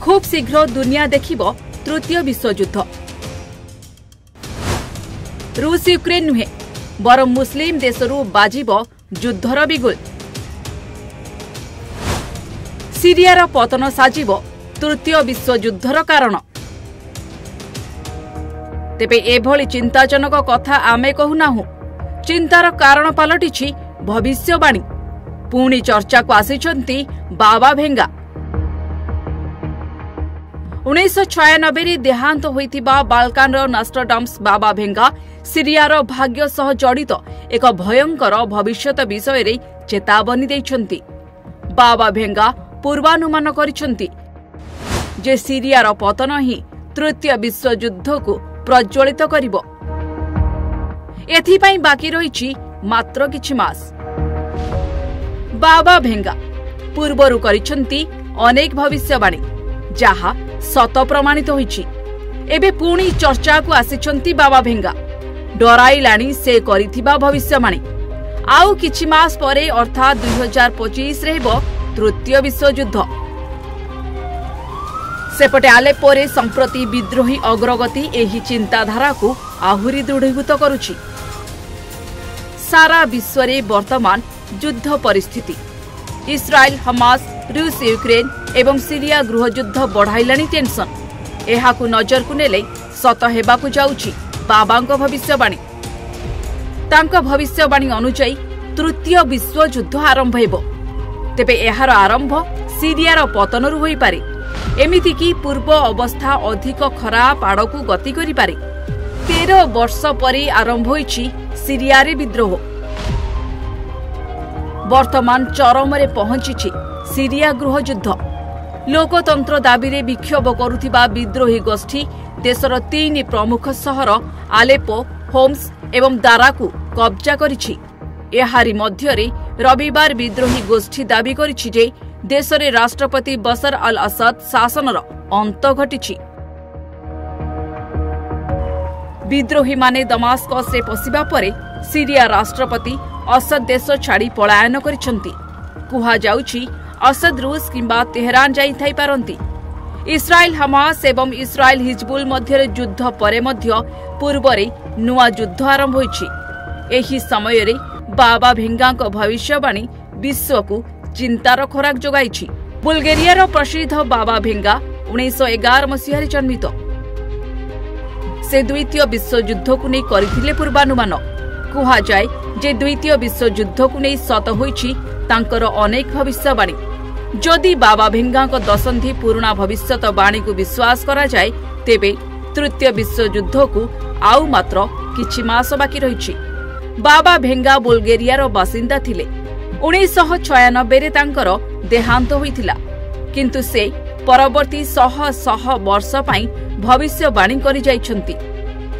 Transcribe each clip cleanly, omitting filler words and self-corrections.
खूब शीघ्र दुनिया देखिबो तृतीय विश्वयुद्ध। रूस यूक्रेन नुहे बरं मुस्लिम देशरू बाजिबो युद्धर बिगुल। सीरियार पतन साजिबो तृतीय विश्वयुद्धर कारण। तेबे एभली चिंताजनक कथा आमे कहूनाहु। चिंतार कारण पलटिछि भविष्यवाणी। पुणी चर्चा को आसिछंती बाबा भेंगा। 1996 देहांत होइतिबा बाल्कानर नास्ट्राडाम्स बाबा भेंगा सीरियार भाग्य सह जड़ित एक भयंकर भविष्यत विषय रे चेतावनी दैछंती। बाबा भेंगा पूर्वानुमान करिछंती जे सीरियार पतन ही तृतीय विश्वयुद्ध को प्रज्वलित करिबो। एथिपाई बाकी रहिछि मात्र किछि मास। बाबा भेंगा पूर्वरु करिछंती अनेक भविष्यवाणी जहा सत प्रमाणित होइछि। एबे पुणी चर्चा को आसिछंती बाबा भेंगा। डराइलाणी से करिथिबा भविष्यवाणी। आउ किछि मास परे अर्थात 2025 रहबो तृतीय विश्वयुद्ध। सेपटे आलेपोरे संप्रति विद्रोही अग्रगति एही चिंताधारा को आहुरी दृढ़ीभूत करुछि। सारा विश्वरे वर्तमान युद्ध परिस्थिति। इस्राएल हमास रूस यूक्रेन एवं सीरिया गृहयुद्ध बढ़ाइलाणी टेंशन। एहाकु नजर को नेले सत हेबाकु जाउछि बाबांको भविष्यवाणी। तांको भविष्यवाणी अनुसायी तृतीय विश्वयुद्ध आरंभ हेबो। तेबे एहार आरंभ सीरियार पतनरु होई पारे। एमिति की पूर्व अवस्था अधिक खराब आड़कू गति करि पारे। 13 वर्ष परे आरंभ होइछि सीरियारे विद्रोह। वर्तमान चरमरे पहुंचिछि सीरिया गृहयुद्ध। लोकतंत्र दाबी रे विक्षोभ करुथिबा विद्रोही गोष्ठी देशर 3 प्रमुख सहर आलेपो, होम्स एवं दाराकू कब्जा करिछि। एहारी मध्यरे रविवार विद्रोही गोष्ठी दाबी करिछि जे देशरे राष्ट्रपति बशर अल असद शासनर अंत घटिछि। विद्रोही माने दमास्कस रे पसिबा परे सीरिया राष्ट्रपति असद देश छाड़ी पलायन करिसंती। कुहा जाउछि असद रूस किंबा तेहरान जाई थाई पारंती। इस्राएल हमास एवं इस्राएल हिजबुल मध्यरे युद्ध परे मध्य पूर्वरे नुआ युद्ध आरंभ होइछि। एही समयरे बाबा भेंगाको भविष्यवाणी विश्वको चिंतार खोराक जोगाइछि। बुल्गेरियार प्रसिद्ध बाबा भेंगा 1911 मसीहारे जन्मित। से द्वितीय विश्वयुद्ध को नहीं करथिले पूर्वानुमान। कुहा जाए जे द्वितीय विश्वयुद्ध को नहीं सत होइछि तांकर अनेक भविष्यवाणी। जदि बाबा भेंगाको दशंधि पुराणा भविष्यत वाणी को विश्वास करा जाए तेबे तृतीय विश्वयुद्ध को आउ मात्र किछि मास बाकी रहिछि। बाबा भेंगा बुल्गेरियार बासिंदा थिले। 1996 रे तांकर देहांत होइथिला। किंतु से परवर्ती शह वर्ष पाई भविष्यवाणी करि जाइछंती।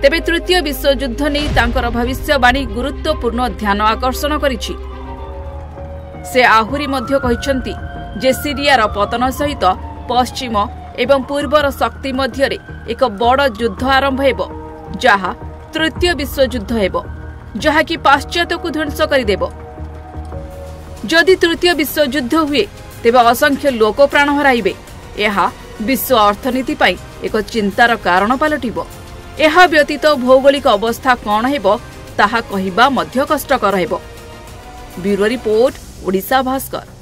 तेबे तृतीय विश्वयुद्ध नै तांकर भविष्यवाणी गुरुत्वपूर्ण ध्यान आकर्षण करिछि। से आहुरी मध्य कहिछंती जे सीरियार पतन सहित पश्चिम एवं पूर्वर शक्ति मध्यरे एक बड़ युद्ध आरंभ हेबो जहा तृतीय विश्वयुद्ध हेबो जहा कि पाश्चात्य को ध्वंस करिदेबो। जदि तृतीय विश्वयुद्ध हुए तेबे असंख्य लोक प्राण हराइबे। एहा विश्व अर्थनीति पाई एक चिंतार कारण पलटिबो। एहा व्यतीत भौगोलिक अवस्था कौन हेबो ताहा कहिबा मध्य कष्टकर हेबो। Bureau report, Odisha Bhaskar.